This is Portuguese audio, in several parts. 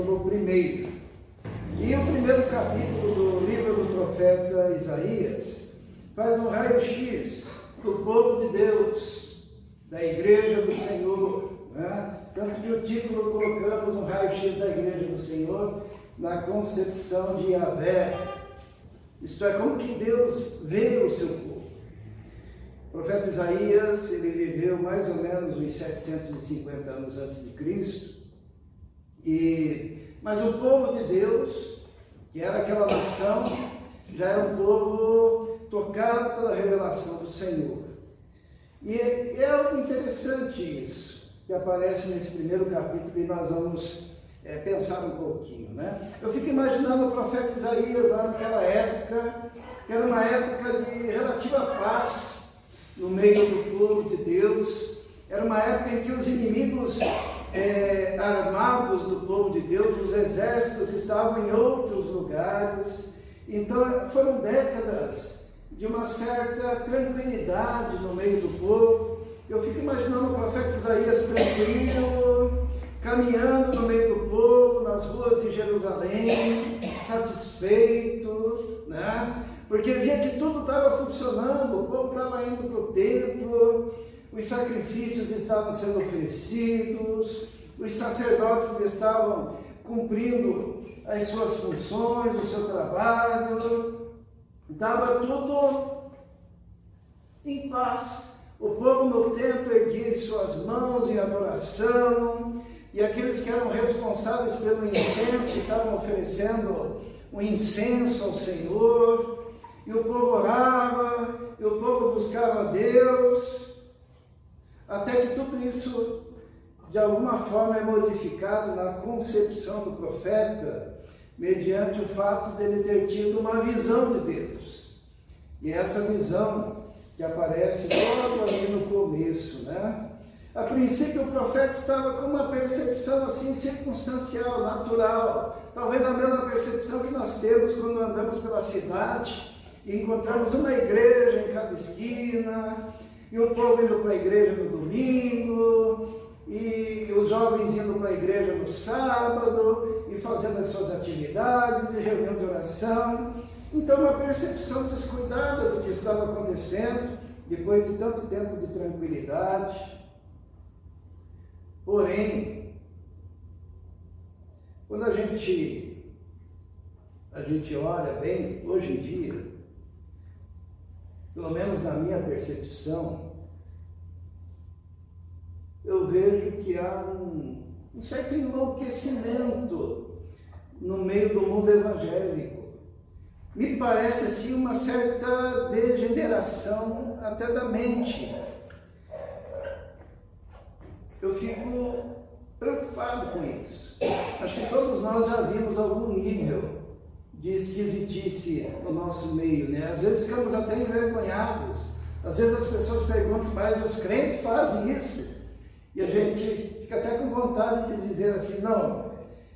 capítulo 1. E o primeiro capítulo do livro do profeta Isaías faz um raio-x do povo de Deus, da igreja do Senhor, né? Tanto que o título colocamos um raio-x da igreja do Senhor na concepção de Yahvé. Isto é, como que Deus vê o seu povo. O profeta Isaías, ele viveu mais ou menos uns 750 anos antes de Cristo, mas o povo de Deus, que era aquela nação, já era um povo tocado pela revelação do Senhor. E é algo interessante isso, que aparece nesse primeiro capítulo, e nós vamos pensar um pouquinho, né? Eu fico imaginando o profeta Isaías lá naquela época, que era uma época de relativa paz no meio do povo de Deus. Era uma época em que os inimigos armados do povo de Deus, os exércitos, estavam em outros lugares. Então foram décadas de uma certa tranquilidade no meio do povo. Eu fico imaginando o profeta Isaías tranquilo, caminhando no meio do povo, nas ruas de Jerusalém, satisfeito, né? Porque via que tudo estava funcionando, o povo estava indo para o templo, os sacrifícios estavam sendo oferecidos, os sacerdotes estavam cumprindo as suas funções, o seu trabalho, estava tudo em paz. O povo no templo erguia suas mãos em adoração, e aqueles que eram responsáveis pelo incenso estavam oferecendo um incenso ao Senhor, e o povo orava, e o povo buscava a Deus, até que tudo isso, de alguma forma, é modificado na concepção do profeta, mediante o fato dele ter tido uma visão de Deus. E essa visão que aparece logo ali no começo, né? A princípio o profeta estava com uma percepção assim circunstancial, natural, talvez a mesma percepção que nós temos quando andamos pela cidade e encontramos uma igreja em cada esquina, e o povo indo para a igreja no domingo, e os jovens indo para a igreja no sábado, e fazendo as suas atividades, e reunião de oração. Então uma percepção descuidada do que estava acontecendo, depois de tanto tempo de tranquilidade. Porém, quando a gente olha bem, hoje em dia, pelo menos na minha percepção, eu vejo que há um certo enlouquecimento no meio do mundo evangélico. Me parece assim uma certa degeneração até da mente. Eu fico preocupado com isso. Acho que todos nós já vimos algum nível de esquisitice no nosso meio, né? Às vezes ficamos até envergonhados. Às vezes as pessoas perguntam, mas os crentes fazem isso? E a gente fica até com vontade de dizer assim, não,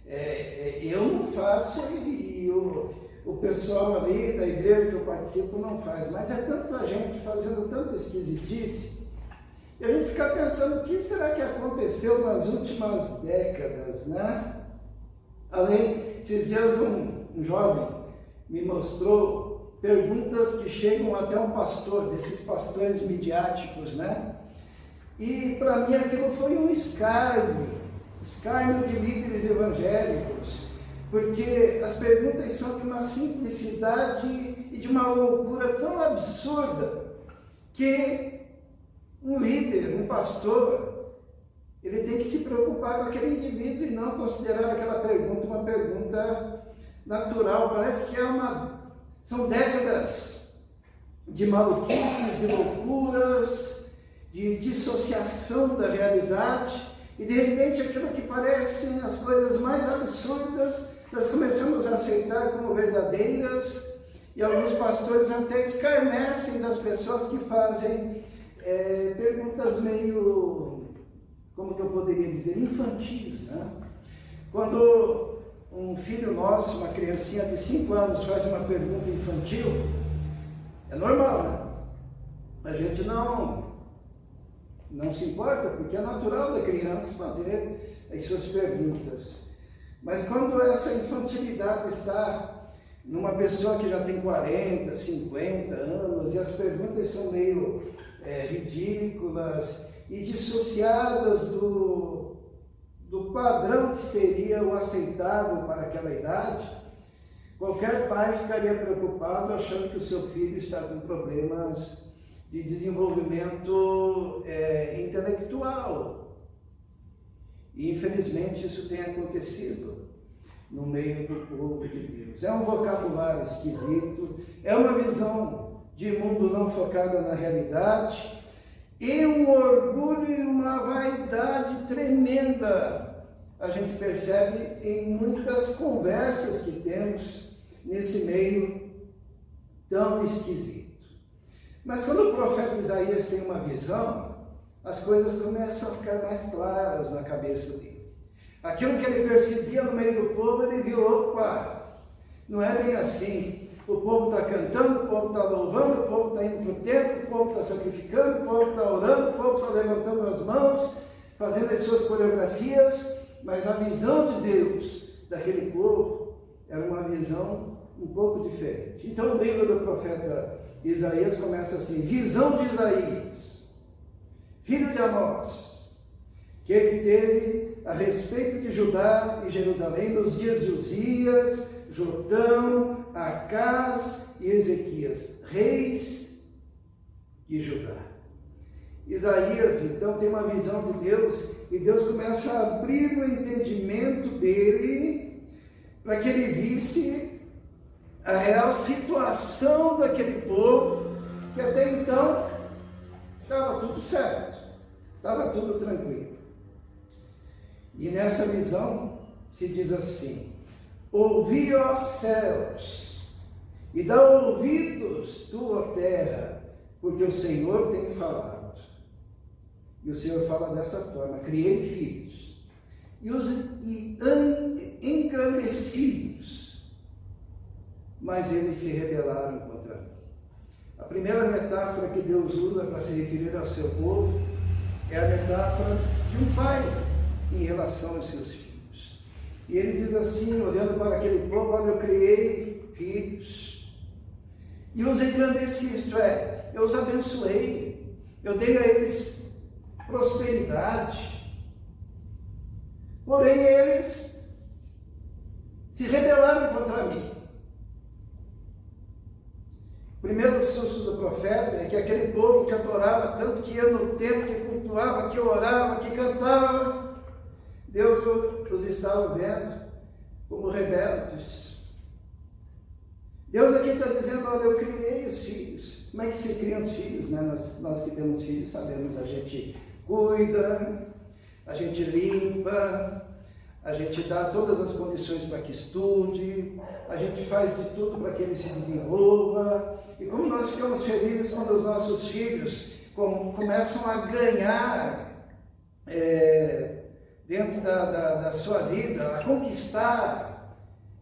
eu não faço e o pessoal ali da igreja que eu participo não faz. Mas é tanta gente fazendo tanta esquisitice. E a gente fica pensando, o que será que aconteceu nas últimas décadas, né? Além, esses dias um jovem me mostrou perguntas que chegam até um pastor, desses pastores midiáticos, né? E para mim aquilo foi um escárnio de líderes evangélicos, porque as perguntas são de uma simplicidade e de uma loucura tão absurda que um líder, um pastor, ele tem que se preocupar com aquele indivíduo e não considerar aquela pergunta uma pergunta natural. Parece que são décadas de maluquices, de loucuras, de dissociação da realidade, e de repente aquilo que parecem as coisas mais absurdas, nós começamos a aceitar como verdadeiras, e alguns pastores até escarnecem das pessoas que fazem perguntas meio, como que eu poderia dizer, infantis, né? Quando um filho nosso, uma criancinha de 5 anos, faz uma pergunta infantil, é normal, né? A gente não se importa, porque é natural da criança fazer as suas perguntas. Mas quando essa infantilidade está numa pessoa que já tem 40, 50 anos, e as perguntas são meio ridículas e dissociadas do padrão que seria o aceitável para aquela idade, qualquer pai ficaria preocupado achando que o seu filho está com problemas de desenvolvimento intelectual. E infelizmente isso tem acontecido no meio do povo de Deus. É um vocabulário esquisito, é uma visão de mundo não focada na realidade, e um orgulho e uma vaidade tremenda. A gente percebe em muitas conversas que temos nesse meio tão esquisito. Mas quando o profeta Isaías tem uma visão, as coisas começam a ficar mais claras na cabeça dele. Aquilo que ele percebia no meio do povo, ele viu, opa, não é bem assim. O povo está cantando, o povo está louvando, o povo está indo para o templo, o povo está sacrificando, o povo está orando, o povo está levantando as mãos, fazendo as suas coreografias, mas a visão de Deus daquele povo era uma visão um pouco diferente. Então o livro do profeta Isaías começa assim: visão de Isaías, filho de Amós, que ele teve a respeito de Judá e Jerusalém nos dias de Uzias, Jotão, Acás e Ezequias, reis de Judá. Isaías, então, tem uma visão de Deus, e Deus começa a abrir o entendimento dele para que ele visse a real situação daquele povo, que até então estava tudo certo, estava tudo tranquilo. E nessa visão se diz assim: ouvi, ó céus, e dá ouvidos, tu, ó terra, porque o Senhor tem falado. E o Senhor fala dessa forma: criei filhos, e os engrandeci-os, mas eles se rebelaram contra mim. A primeira metáfora que Deus usa para se referir ao seu povo é a metáfora de um pai em relação aos seus filhos. E ele diz assim, olhando para aquele povo: olha, eu criei filhos e os engrandeci, isto é, eu os abençoei, eu dei a eles prosperidade, porém eles se rebelaram contra mim. O primeiro susto do profeta é que aquele povo que adorava tanto, que ia no templo, que cultuava, que orava, que cantava, Deus os estava vendo como rebeldes. Deus aqui está dizendo: olha, eu criei os filhos. Como é que se criam os filhos, né? Nós que temos filhos sabemos, a gente cuida, a gente limpa, a gente dá todas as condições para que estude, a gente faz de tudo para que ele se desenvolva. E como nós ficamos felizes quando os nossos filhos começam a ganhar dentro da sua vida, a conquistar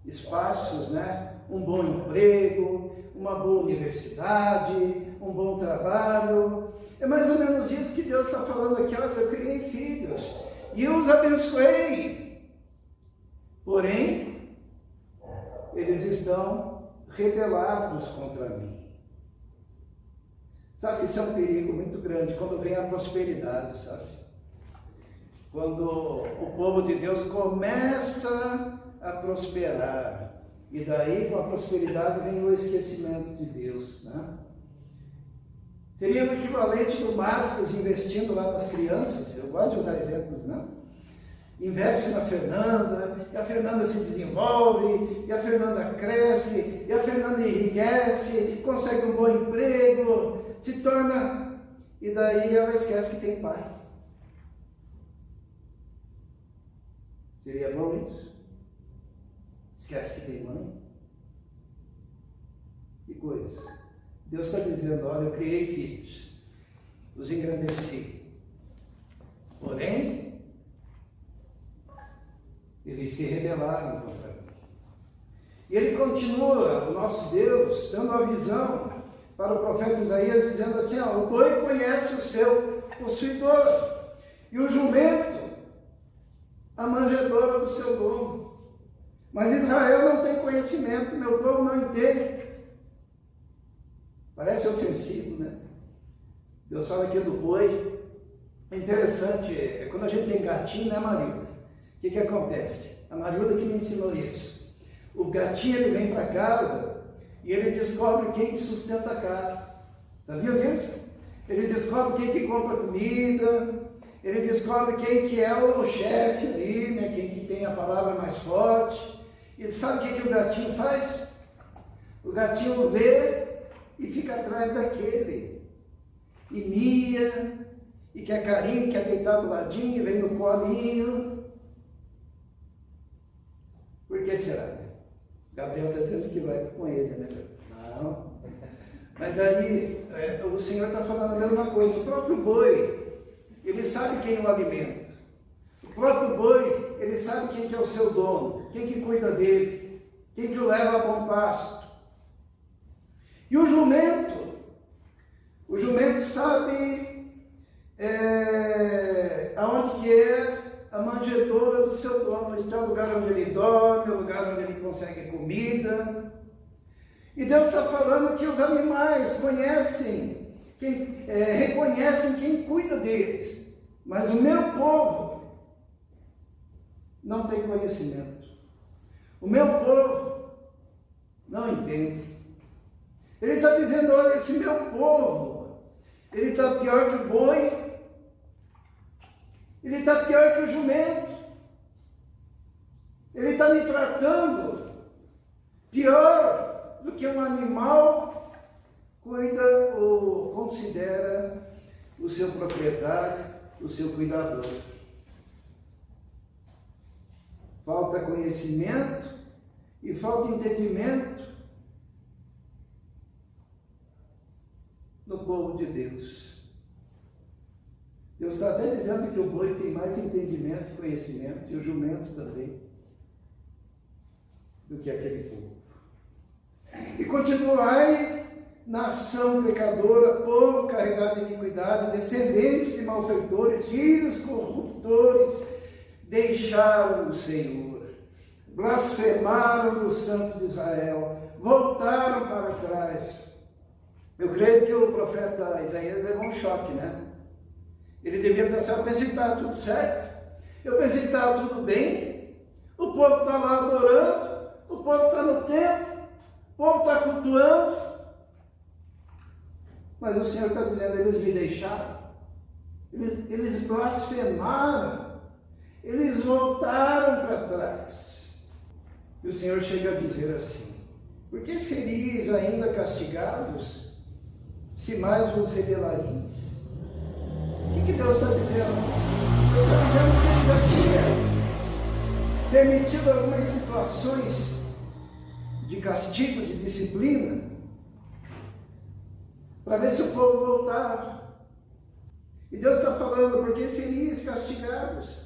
espaços, né? Um bom emprego, uma boa universidade, um bom trabalho. É mais ou menos isso que Deus está falando aqui. Olha, eu criei filhos e eu os abençoei, porém eles estão rebelados contra mim. Sabe, isso é um perigo muito grande quando vem a prosperidade, sabe? Quando o povo de Deus começa a prosperar, e daí com a prosperidade vem o esquecimento de Deus, né? Seria o equivalente do Marcos investindo lá nas crianças. Eu gosto de usar exemplos, né? Investe na Fernanda, e a Fernanda se desenvolve, e a Fernanda cresce, e a Fernanda enriquece, consegue um bom emprego, se torna... E daí ela esquece que tem pai. Seria bom isso? Esquece que tem mãe? Que coisa. Deus está dizendo: olha, eu criei filhos, os engrandeci, porém eles se rebelaram contra mim. E ele continua, o nosso Deus, dando a visão para o profeta Isaías, dizendo assim: ó, o boi conhece o seu possuidor, e o jumento a manjedoura do seu dono. Mas Israel não tem conhecimento, meu povo não entende. Parece ofensivo, né? Deus fala aqui do boi. É interessante, quando a gente tem gatinho, né, Marilda? O que acontece? A Marilda que me ensinou isso. O gatinho, ele vem para casa e ele descobre quem que sustenta a casa. Sabia disso? Ele descobre quem que compra comida, ele descobre quem que é o chefe ali, né? Quem que tem a palavra mais forte. E sabe o que o gatinho faz? O gatinho vê e fica atrás daquele. E mia, e quer carinho, quer deitar do ladinho, vem no colinho. Por que será? Gabriel está dizendo que vai com ele, né? Não. Mas aí, o Senhor está falando a mesma coisa. O próprio boi, ele sabe quem o alimenta. O próprio boi, ele sabe quem que é o seu dono, quem que cuida dele, quem que o leva a bom pasto. E o jumento sabe aonde que é a manjedoura do seu dono. Este é o lugar onde ele dorme, o lugar onde ele consegue comida. E Deus está falando que os animais conhecem, reconhecem quem cuida deles. Mas o meu povo não tem conhecimento. O meu povo não entende. Ele está dizendo, olha, esse meu povo, ele está pior que o boi, ele está pior que o jumento, ele está me tratando pior do que um animal cuida ou considera o seu proprietário, o seu cuidador. Falta conhecimento e falta entendimento no povo de Deus. Deus está até dizendo que o boi tem mais entendimento e conhecimento, e o jumento também, do que aquele povo. E continuai, nação pecadora, povo carregado de iniquidade, descendentes de malfeitores, filhos corruptores, deixaram o Senhor, blasfemaram do Santo de Israel, voltaram para trás. Eu creio que o profeta Isaías levou um choque, né? Ele devia pensar, eu pensei que estava tudo certo, eu pensei que estava tudo bem, o povo está lá adorando, o povo está no templo, o povo está cultuando, mas o Senhor está dizendo, eles me deixaram, eles blasfemaram, eles voltaram para trás. E o Senhor chega a dizer assim, por que seríeis ainda castigados, se mais vos rebelarias? O que Deus está dizendo? Deus está dizendo que Ele já tinha permitido algumas situações de castigo, de disciplina, para ver se o povo voltava. E Deus está falando, porque seríeis castigados,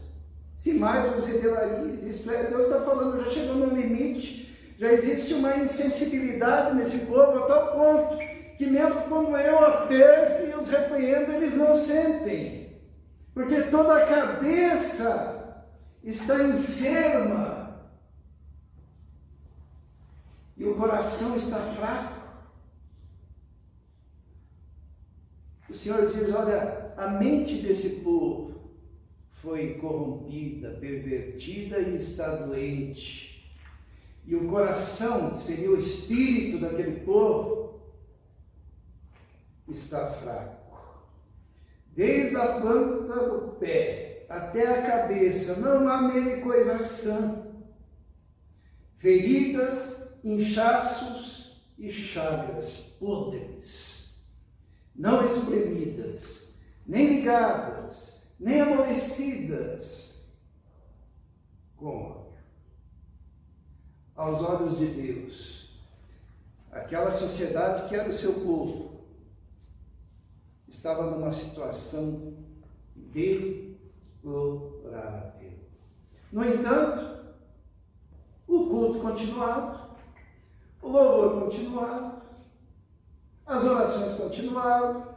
se mais vos rebelarias. Isto é, Deus está falando, já chegou no limite, já existe uma insensibilidade nesse povo, a tal ponto que mesmo quando eu aperto e os repreendo, eles não sentem, porque toda a cabeça está enferma e o coração está fraco. O Senhor diz, olha, a mente desse povo foi corrompida, pervertida e está doente. E o coração, que seria o espírito daquele povo, está fraco. Desde a planta do pé até a cabeça, não há nele coisa sã. Feridas, inchaços e chagas podres, não espremidas, nem ligadas, nem amolecidas com óleo. Aos olhos de Deus, aquela sociedade que era o seu povo, estava numa situação deplorável. No entanto, o culto continuava, o louvor continuava, as orações continuavam,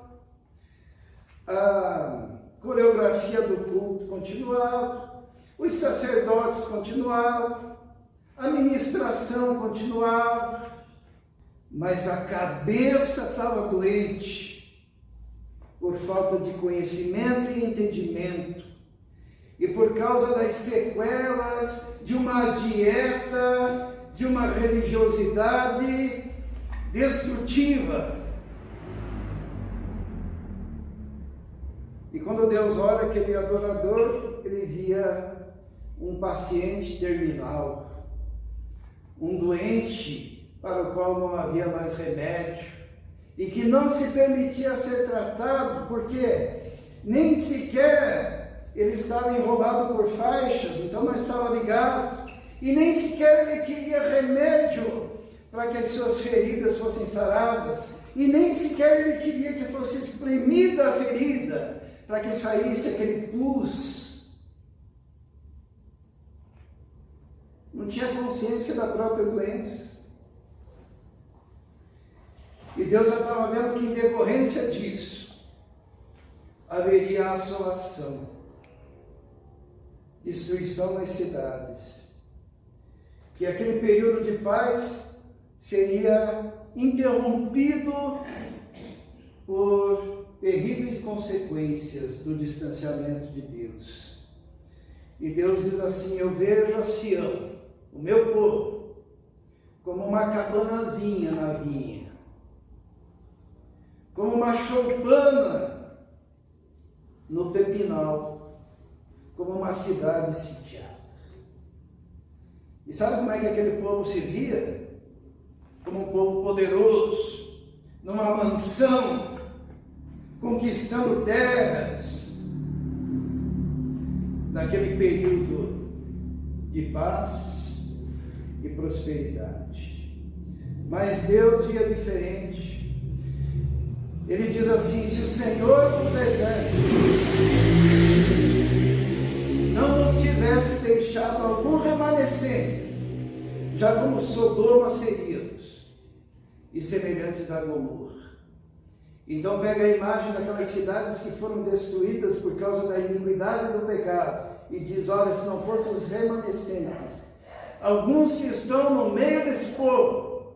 a coreografia do culto continuava, os sacerdotes continuavam, a ministração continuava, mas a cabeça estava doente por falta de conhecimento e entendimento, e por causa das sequelas de uma dieta, de uma religiosidade destrutiva. E quando Deus olha aquele adorador, ele via um paciente terminal, um doente para o qual não havia mais remédio, e que não se permitia ser tratado, porque nem sequer ele estava enrolado por faixas, então não estava ligado, e nem sequer ele queria remédio para que as suas feridas fossem saradas, e nem sequer ele queria que fosse espremida a ferida, para que saísse aquele pus. Não tinha consciência da própria doença. E Deus já estava vendo que, em decorrência disso, haveria assolação, destruição nas cidades, que aquele período de paz seria interrompido por terríveis consequências do distanciamento de Deus. E Deus diz assim: eu vejo a Sião, o meu povo, como uma cabanazinha na vinha, como uma choupana no pepinal, como uma cidade sitiada. E sabe como é que aquele povo se via? Como um povo poderoso, numa mansão, conquistando terras, naquele período de paz e prosperidade. Mas Deus via diferente. Ele diz assim: se o Senhor dos Exércitos não nos tivesse deixado algum remanescente, já como Sodoma seríamos, e semelhantes a Gomorra. Então pega a imagem daquelas cidades que foram destruídas por causa da iniquidade e do pecado, e diz: olha, se não fossem os remanescentes, alguns que estão no meio desse povo,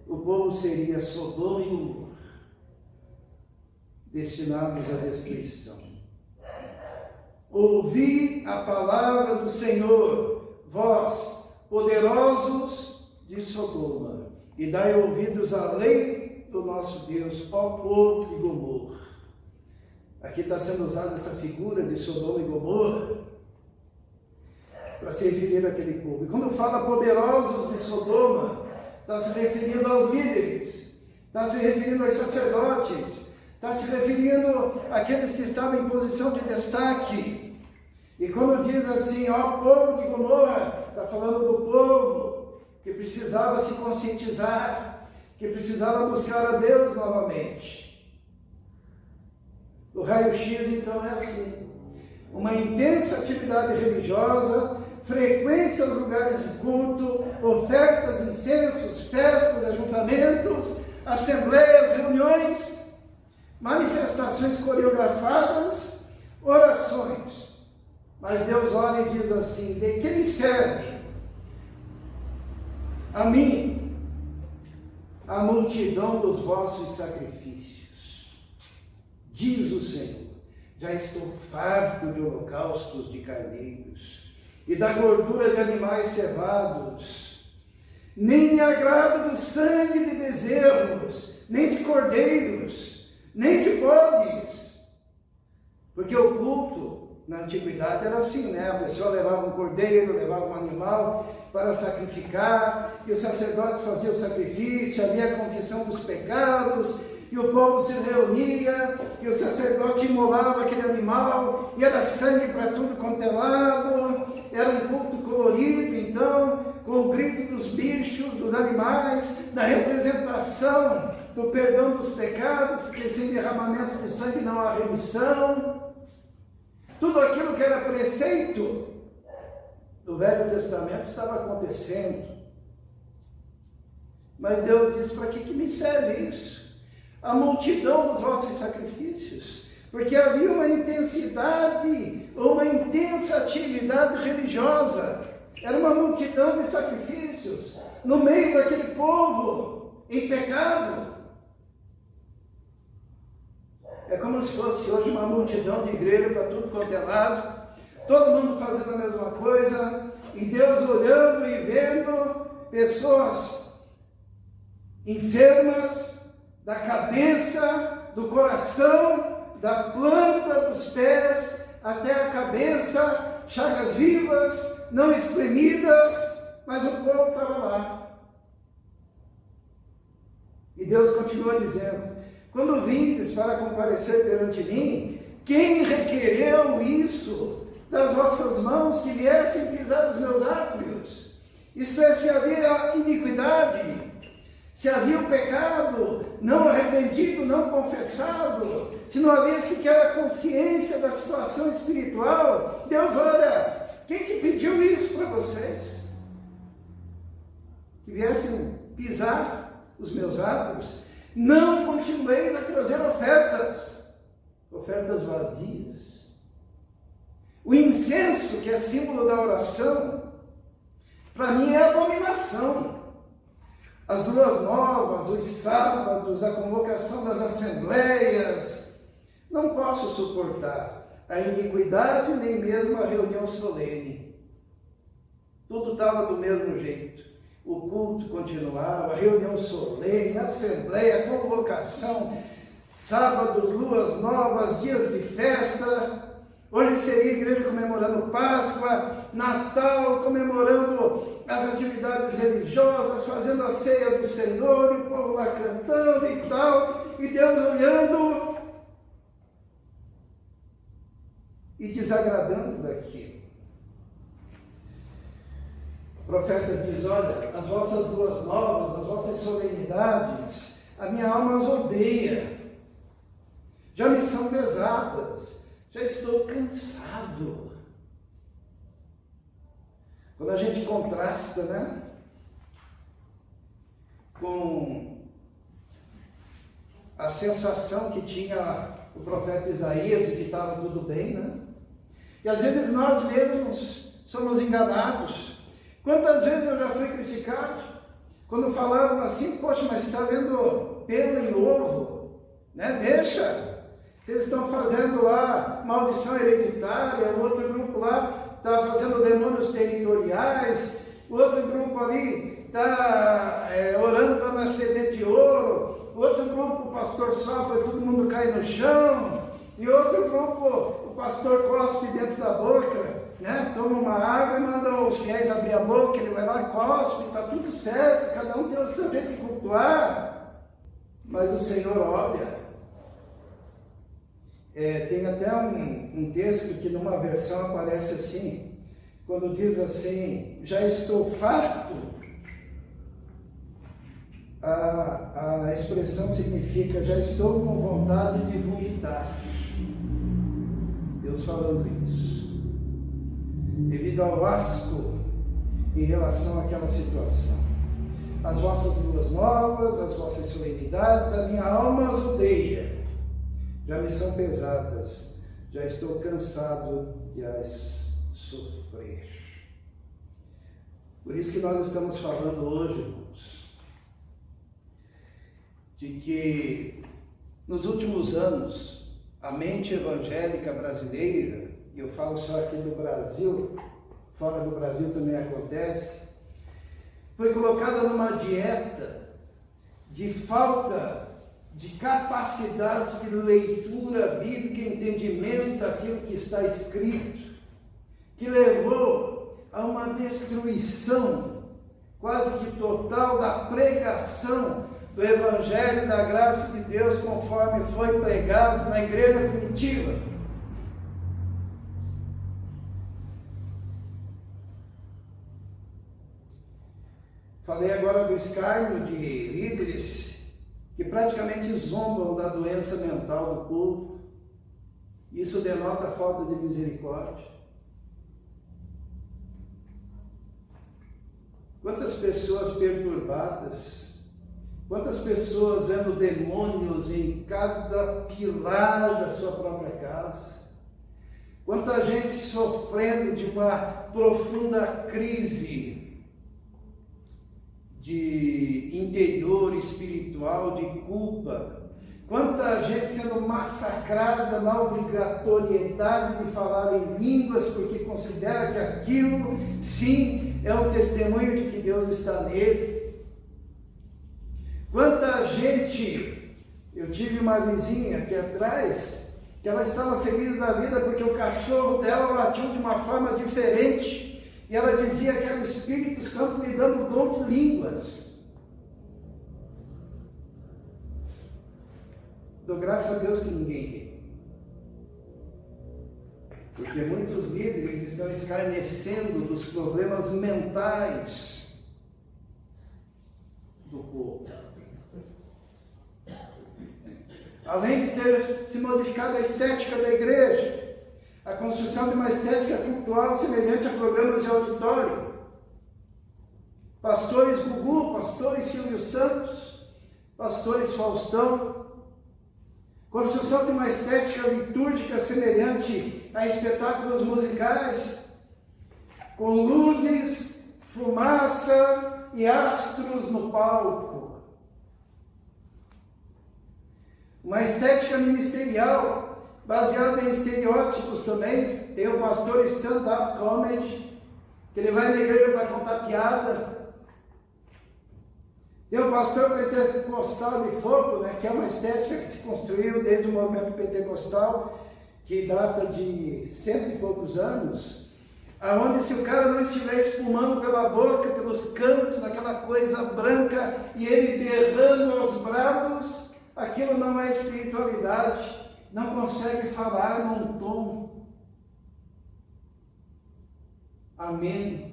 o povo seria Sodoma e Gomorra, destinados à destruição. Ouvi a palavra do Senhor, vós, poderosos de Sodoma, e dai ouvidos à lei do nosso Deus, ó povo de Gomorra. Aqui está sendo usada essa figura de Sodoma e Gomorra para se referir àquele povo. E quando fala poderosos de Sodoma, está se referindo aos líderes, está se referindo aos sacerdotes, está se referindo àqueles que estavam em posição de destaque. E quando diz assim, ó povo de Gomorra, está falando do povo que precisava se conscientizar, que precisava buscar a Deus novamente. O raio-x, então, é assim: uma intensa atividade religiosa, frequência aos lugares de culto, ofertas, incensos, festas, ajuntamentos, assembleias, reuniões, manifestações coreografadas, orações. Mas Deus olha e diz assim: de que me serve a mim a multidão dos vossos sacrifícios? Diz o Senhor: já estou farto de holocaustos de carneiros e da gordura de animais cevados. Nem me agrado do sangue de bezerros, nem de cordeiros, nem de bodes. Porque o culto na antiguidade era assim, né? A pessoa levava um cordeiro, levava um animal para sacrificar, e o sacerdote fazia o sacrifício, havia a confissão dos pecados, e o povo se reunia, e o sacerdote imolava aquele animal, e era sangue para tudo quanto é lado. Era um culto colorido, então, com o grito dos bichos, dos animais, da representação do perdão dos pecados, porque sem derramamento de sangue não há remissão. Tudo aquilo que era preceito do Velho Testamento estava acontecendo. Mas Deus diz: para que me serve isso? A multidão dos vossos sacrifícios. porque havia uma intensidade, uma intensa atividade religiosa. Era uma multidão de sacrifícios no meio daquele povo em pecado. É como se fosse hoje uma multidão de igreja para tudo quanto é lado, todo mundo fazendo a mesma coisa, e Deus olhando e vendo pessoas enfermas da cabeça, do coração, da planta dos pés até a cabeça, chagas vivas, não espremidas, mas o povo estava lá. E Deus continua dizendo: quando vindes para comparecer perante mim, quem requereu isso das vossas mãos, que viessem pisar os meus átrios? Isto é, se havia iniquidade, se havia o pecado não arrependido, não confessado, se não havia sequer a consciência da situação espiritual, Deus, olha, quem que pediu isso para vocês? Que viessem pisar os meus átrios? Não continueis a trazer ofertas vazias. O incenso, que é símbolo da oração, para mim é abominação. As luas novas, os sábados, a convocação das assembleias, não posso suportar a iniquidade, nem mesmo a reunião solene. Tudo estava do mesmo jeito. O culto continuava, a reunião solene, a assembleia, a convocação, sábados, luas novas, dias de festa. Hoje seria a igreja comemorando Páscoa, Natal, comemorando as atividades religiosas, fazendo a ceia do Senhor, e o povo lá cantando e tal, e Deus olhando e desagradando daquilo. O profeta diz: olha, as vossas luas novas, as vossas solenidades, a minha alma as odeia, já me são pesadas, já estou cansado. Quando a gente contrasta, né, com a sensação que tinha o profeta Isaías de que estava tudo bem, né? E às vezes nós mesmos somos enganados. Quantas vezes eu já fui criticado quando falavam assim: poxa, mas está vendo pelo em ovo, né? Deixa. Eles estão fazendo lá maldição hereditária, o outro grupo lá está fazendo demônios territoriais, o outro grupo ali está orando para nascer dente de ouro, o outro grupo o pastor sopra e todo mundo cai no chão, e outro grupo o pastor cospe dentro da boca, né? Toma uma água e manda os fiéis abrir a boca, ele vai lá e cospe, está tudo certo, cada um tem o seu jeito de cultuar, mas o Senhor olha. Tem até um texto que numa versão aparece assim, quando diz assim: já estou farto, a expressão significa: já estou com vontade de vomitar. Deus falando isso, devido ao asco em relação àquela situação. As vossas luas novas, as vossas solenidades, a minha alma as odeia. Já me são pesadas, já estou cansado de as sofrer. Por isso que nós estamos falando hoje, irmãos, de que nos últimos anos a mente evangélica brasileira, e eu falo só aqui do Brasil, fora do Brasil também acontece, foi colocada numa dieta de falta de capacidade de leitura bíblica e entendimento daquilo que está escrito, que levou a uma destruição quase que total da pregação do Evangelho da graça de Deus conforme foi pregado na igreja primitiva. Falei agora do escárnio de líderes que praticamente zombam da doença mental do povo. Isso denota a falta de misericórdia. Quantas pessoas perturbadas Quantas pessoas vendo demônios em cada pilar da sua própria casa? Quanta gente sofrendo de uma profunda crise de interior espiritual, de culpa. Quanta gente sendo massacrada na obrigatoriedade de falar em línguas, porque considera que aquilo, sim, é um testemunho de que Deus está nele. Quanta gente, eu tive uma vizinha aqui atrás, que ela estava feliz da vida porque o cachorro dela latiu de uma forma diferente, e ela dizia que era o Espírito Santo me dando o dom de línguas. Dou graças a Deus que ninguém ri. Porque muitos líderes estão escarnecendo dos problemas mentais do povo. Além de ter se modificado a estética da igreja, a construção de uma estética cultural semelhante a programas de auditório. Pastores Gugu, pastores Silvio Santos, pastores Faustão. Construção de uma estética litúrgica semelhante a espetáculos musicais, com luzes, fumaça e astros no palco. Uma estética ministerial baseada em estereótipos também. Tem o pastor stand-up comedy, que ele vai na igreja para contar piada. Tem o pastor pentecostal de fogo, né, que é uma estética que se construiu desde o movimento pentecostal, que data de 100 e poucos anos, aonde se o cara não estiver espumando pela boca, pelos cantos, aquela coisa branca, e ele berrando aos brados, aquilo não é espiritualidade, não consegue falar num tom amém.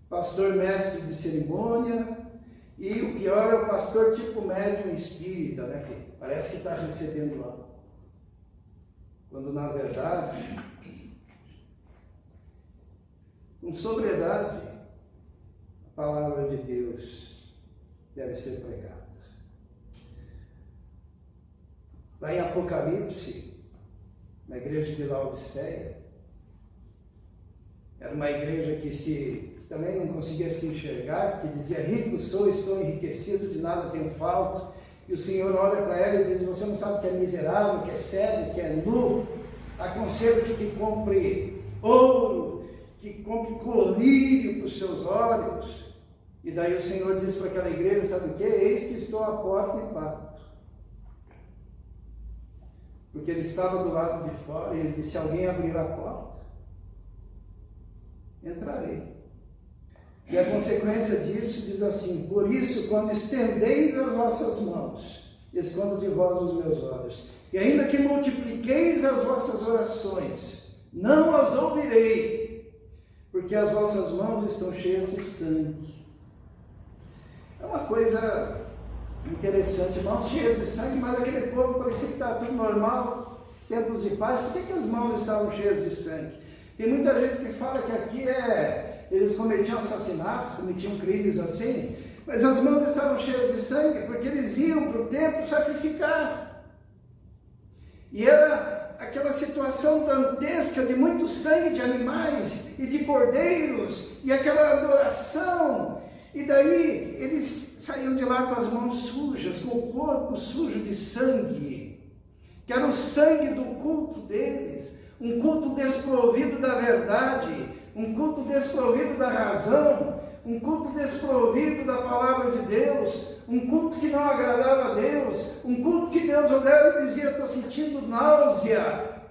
Pastor mestre de cerimônia, e o pior é o pastor tipo médium espírita, né, que parece que está recebendo algo. Quando na verdade, com sobriedade, a palavra de Deus deve ser pregada. Lá em Apocalipse, na igreja de Laodiceia, era uma igreja que também não conseguia se enxergar, porque dizia, rico sou, estou enriquecido, de nada tenho falta. E o Senhor olha para ela e diz, você não sabe que é miserável, que é cego, que é nu? Aconselho-te que compre ouro, que compre colírio para os seus olhos. E daí o Senhor diz para aquela igreja, sabe o quê? Eis que estou à porta e bato. Porque ele estava do lado de fora e ele disse, se alguém abrir a porta, entrarei. E a consequência disso diz assim, por isso, quando estendeis as vossas mãos, escondo de vós os meus olhos, e ainda que multipliqueis as vossas orações, não as ouvirei, porque as vossas mãos estão cheias de sangue. É uma coisa interessante, mãos cheias de sangue, mas aquele povo parecia que estava tudo normal, tempos de paz. Por que as mãos estavam cheias de sangue? Tem muita gente que fala que aqui eles cometiam assassinatos, cometiam crimes assim, mas as mãos estavam cheias de sangue, porque eles iam para o templo sacrificar. E era aquela situação dantesca de muito sangue de animais e de cordeiros, e aquela adoração. E daí eles saíam de lá com as mãos sujas, com o corpo sujo de sangue, que era o sangue do culto deles, um culto desprovido da verdade, um culto desprovido da razão, um culto desprovido da palavra de Deus, um culto que não agradava a Deus, um culto que Deus olhava e dizia, estou sentindo náusea.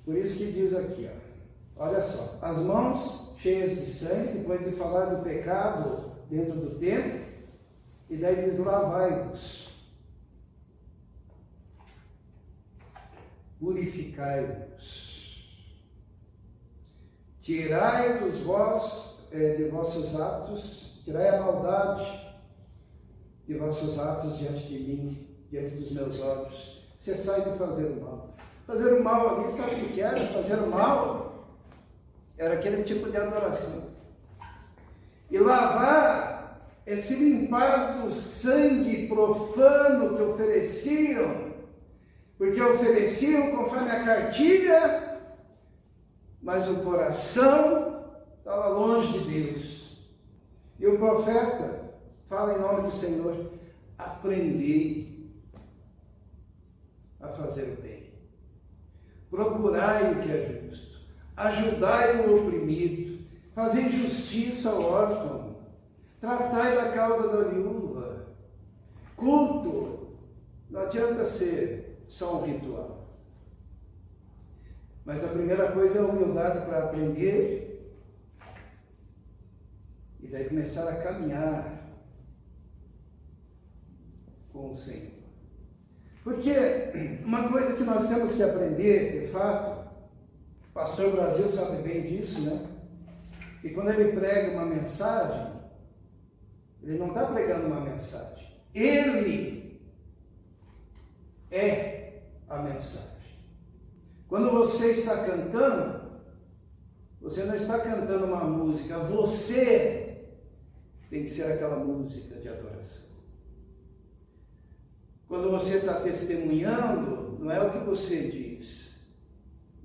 Por isso que diz aqui, olha só, as mãos cheias de sangue, depois de falar do pecado dentro do templo, e daí diz, lavai-vos, purificai-vos, tirai de vossos atos, tirai a maldade de vossos atos diante de mim, diante dos meus olhos. Cessai de fazer o mal. Fazer o mal ali, sabe o que era? Fazer o mal era aquele tipo de adoração. E lavar é se limpar do sangue profano que ofereciam, porque ofereciam conforme a cartilha, mas o coração estava longe de Deus. E o profeta fala em nome do Senhor: aprendei a fazer o bem, procurai o que é justo, ajudai o oprimido, fazei justiça ao órfão, tratai da causa da viúva. Culto não adianta ser só um ritual, mas a primeira coisa é a humildade para aprender e daí começar a caminhar com o Senhor. Porque uma coisa que nós temos que aprender, de fato, o pastor Brasil sabe bem disso, né? E quando ele prega uma mensagem, ele não está pregando uma mensagem, ele é a mensagem. Quando você está cantando, você não está cantando uma música, você tem que ser aquela música de adoração. Quando você está testemunhando, não é o que você diz,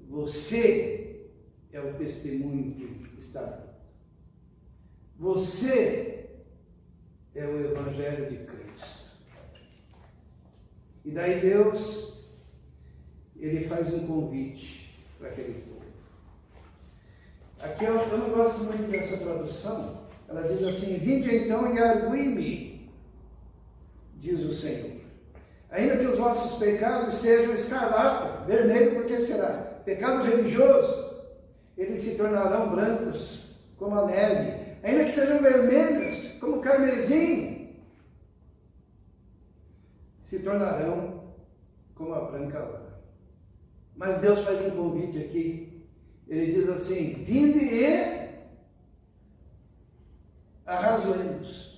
você é o testemunho que está dando. Você é o Evangelho de Cristo. E daí Deus, ele faz um convite para aquele povo. Aqui eu não gosto muito dessa tradução. Ela diz assim: vinde então e argui-me, diz o Senhor. Ainda que os vossos pecados sejam escarlata, vermelho, porque será? Pecado religioso, eles se tornarão brancos como a neve. Ainda que sejam vermelhos como carmesim, se tornarão como a branca lã. Mas Deus faz um convite aqui. Ele diz assim: vinde e arrazoemos.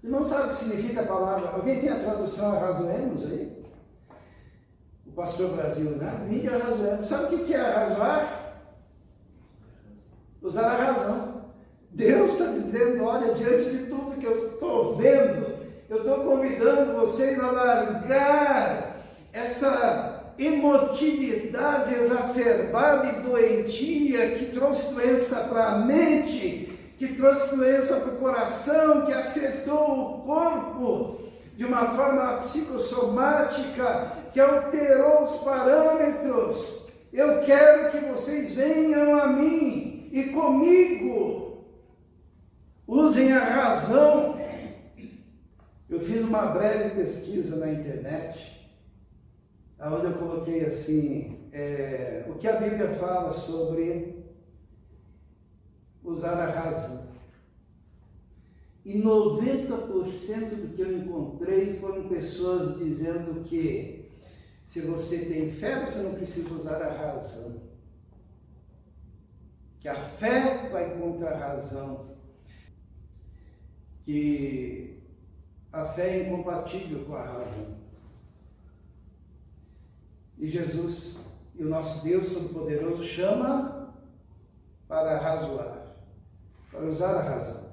Você não sabe o que significa a palavra? Alguém tem a tradução arrazoemos aí? O pastor Brasil, né? Vinde e arrazoemos. Sabe o que é arrazoar? Usar a razão. Deus está dizendo: olha, diante de tudo que eu estou vendo, eu estou convidando vocês a largar essa emotividade exacerbada e doentia que trouxe doença para a mente, que trouxe doença para o coração, que afetou o corpo de uma forma psicossomática, que alterou os parâmetros. Eu quero que vocês venham a mim e comigo usem a razão. Eu fiz uma breve pesquisa na internet, onde eu coloquei assim, o que a Bíblia fala sobre usar a razão. E 90% do que eu encontrei foram pessoas dizendo que se você tem fé, você não precisa usar a razão. Que a fé vai contra a razão. Que a fé é incompatível com a razão. E Jesus, e o nosso Deus Todo-Poderoso, chama para razoar, para usar a razão.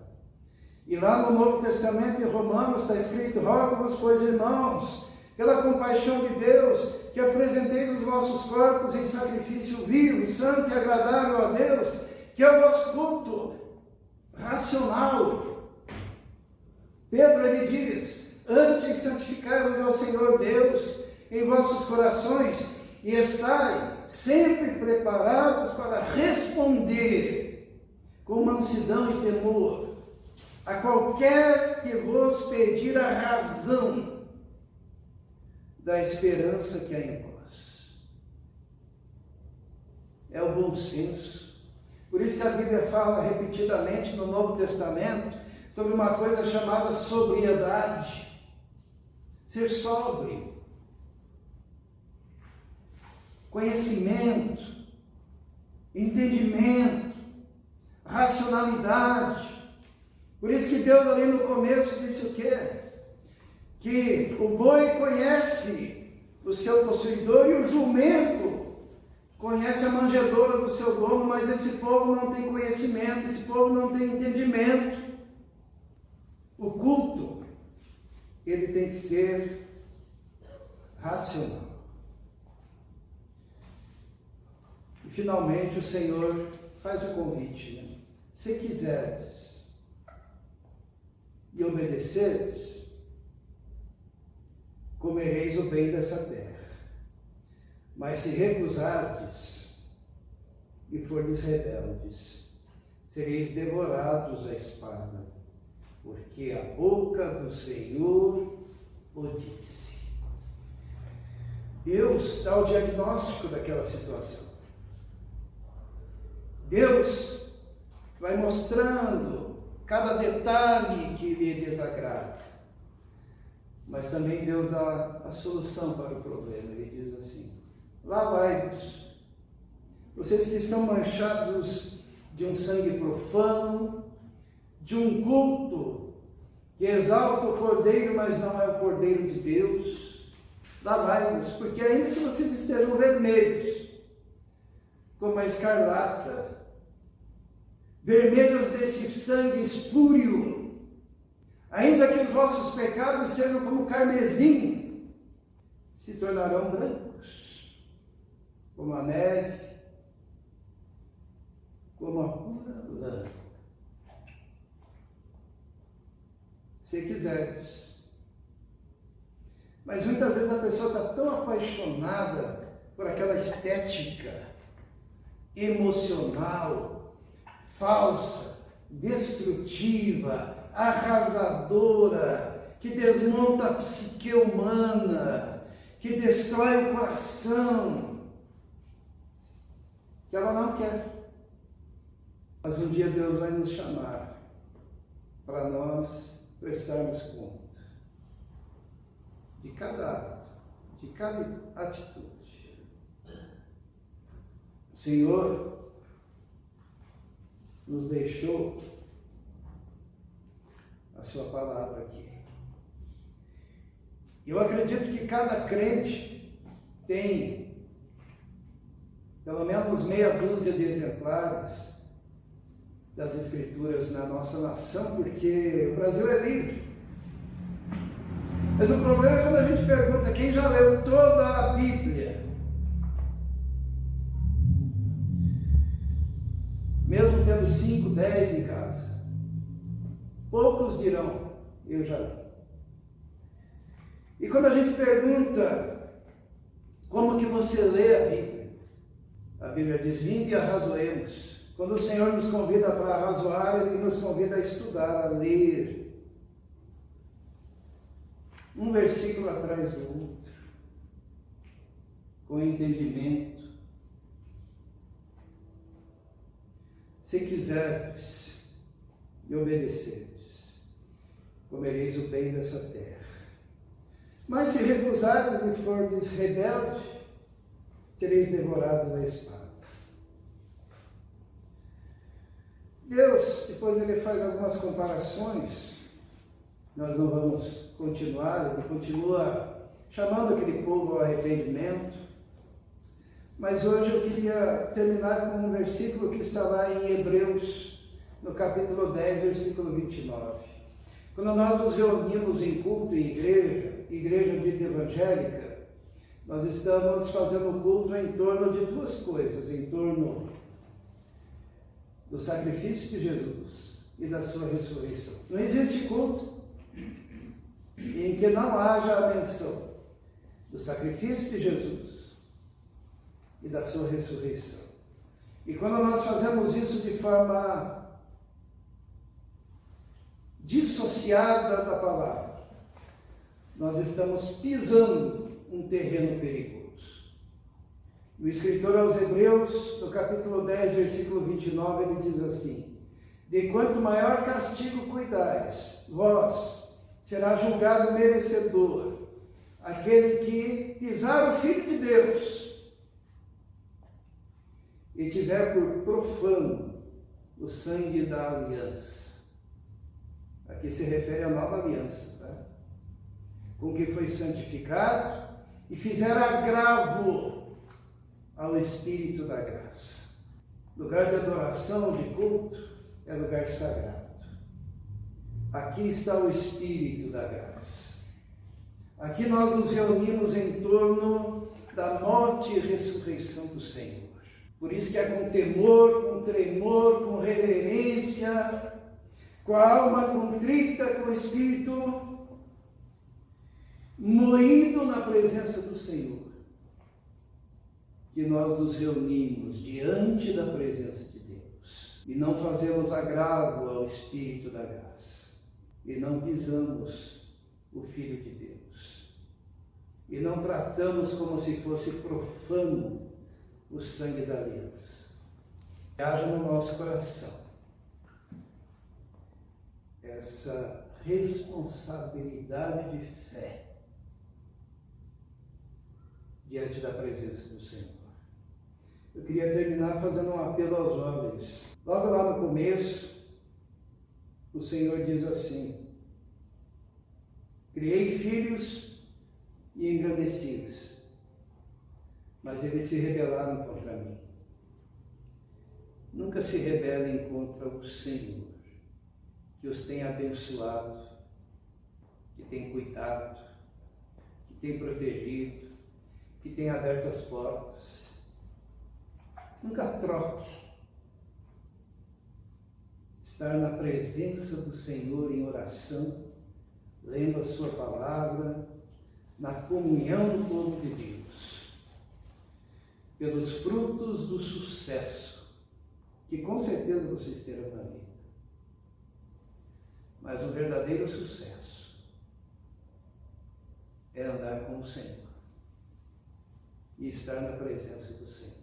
E lá no Novo Testamento, em Romanos, está escrito: rogo-vos, pois, irmãos, pela compaixão de Deus, que apresenteis os vossos corpos em sacrifício vivo, santo e agradável a Deus, que é o vosso culto racional. Pedro, ele diz: antes santificai-vos ao Senhor Deus em vossos corações e estai sempre preparados para responder com mansidão e temor a qualquer que vos pedir a razão da esperança que há em vós. É o bom senso. Por isso que a Bíblia fala repetidamente no Novo Testamento sobre uma coisa chamada sobriedade. Ser sóbrio. Conhecimento, entendimento, racionalidade. Por isso que Deus ali no começo disse o quê? Que o boi conhece o seu possuidor e o jumento conhece a manjedoura do seu dono, mas esse povo não tem conhecimento, esse povo não tem entendimento. O culto, ele tem que ser racional. E finalmente o Senhor faz o convite, né? Se quiseres e obedeceres, comereis o bem dessa terra. Mas se recusardes e fordes rebeldes, sereis devorados à espada, porque a boca do Senhor o disse. Deus dá o diagnóstico daquela situação. Deus vai mostrando cada detalhe que lhe desagrada. Mas também Deus dá a solução para o problema. Ele diz assim: lavai-vos, vocês que estão manchados de um sangue profano, de um culto que exalta o Cordeiro, mas não é o Cordeiro de Deus. Lavai-vos, porque ainda que vocês estejam vermelhos, como a escarlata, vermelhos desse sangue espúrio, ainda que os vossos pecados sejam como carmesim, se tornarão brancos, como a neve, como a pura lã. Se quiseres. Mas muitas vezes a pessoa está tão apaixonada por aquela estética emocional, falsa, destrutiva, arrasadora, que desmonta a psique humana, que destrói o coração, que ela não quer. Mas um dia Deus vai nos chamar para nós prestarmos conta de cada ato, de cada atitude. O Senhor nos deixou a sua palavra aqui. Eu acredito que cada crente tem pelo menos meia dúzia de exemplares das Escrituras na nossa nação, porque o Brasil é livre. Mas o problema é quando a gente pergunta quem já leu toda a Bíblia. Mesmo tendo 5, 10 em casa, poucos dirão, eu já li. E quando a gente pergunta como que você lê a Bíblia diz: vinde e arrazoemos. Quando o Senhor nos convida para arrazoar, Ele nos convida a estudar, a ler. Um versículo atrás do outro, com entendimento. Se quiseres e obedeceres, comereis o bem dessa terra. Mas se recusardes e fordes rebeldes, sereis devorados à espada. Deus, depois ele faz algumas comparações, nós não vamos continuar, ele continua chamando aquele povo ao arrependimento, mas hoje eu queria terminar com um versículo que está lá em Hebreus, no capítulo 10, versículo 29. Quando nós nos reunimos em culto, em igreja dita evangélica, nós estamos fazendo culto em torno de duas coisas, em torno do sacrifício de Jesus e da sua ressurreição. Não existe culto em que não haja a menção do sacrifício de Jesus e da sua ressurreição. E quando nós fazemos isso de forma dissociada da palavra, nós estamos pisando um terreno perigoso. O escritor aos Hebreus, no capítulo 10, versículo 29, ele diz assim: de quanto maior castigo cuidais, vós será julgado merecedor aquele que pisar o Filho de Deus e tiver por profano o sangue da aliança. Aqui se refere à nova aliança, tá? Com que foi santificado e fizer agravo ao Espírito da graça. Lugar de adoração, de culto, é lugar sagrado. aqui está o Espírito da graça. Aqui nós nos reunimos em torno da morte e ressurreição do Senhor. Por isso que é com temor, com tremor, com reverência, com a alma contrita, com o espírito moído na presença do Senhor, que nós nos reunimos diante da presença de Deus e não fazemos agravo ao Espírito da graça e não pisamos o Filho de Deus e não tratamos como se fosse profano o sangue da aliança. Que haja no nosso coração essa responsabilidade de fé diante da presença do Senhor. Eu queria terminar fazendo um apelo aos jovens. Logo lá no começo, o Senhor diz assim: criei filhos e engrandeci-os, mas eles se rebelaram contra mim. Nunca se rebelem contra o Senhor, que os tem abençoado, que tem cuidado, que tem protegido, que tem aberto as portas. Nunca troque estar na presença do Senhor em oração, lendo a sua palavra, na comunhão do povo de Deus, pelos frutos do sucesso, que com certeza vocês terão na vida. Mas o verdadeiro sucesso é andar com o Senhor e estar na presença do Senhor.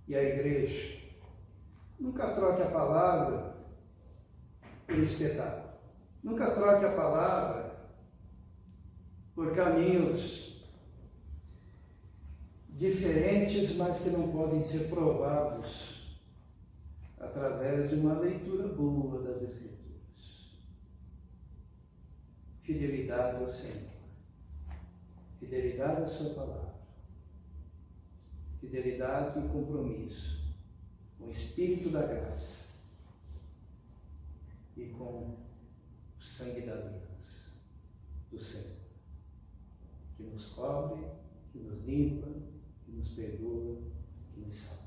E a igreja nunca troque a palavra por espetáculo. Nunca troque a palavra por caminhos diferentes, mas que não podem ser provados através de uma leitura boa das Escrituras. Fidelidade ao Senhor. Fidelidade à sua palavra. Fidelidade e compromisso com o Espírito da graça e com o sangue da aliança do Senhor, que nos cobre, que nos limpa, que nos perdoa, que nos salva.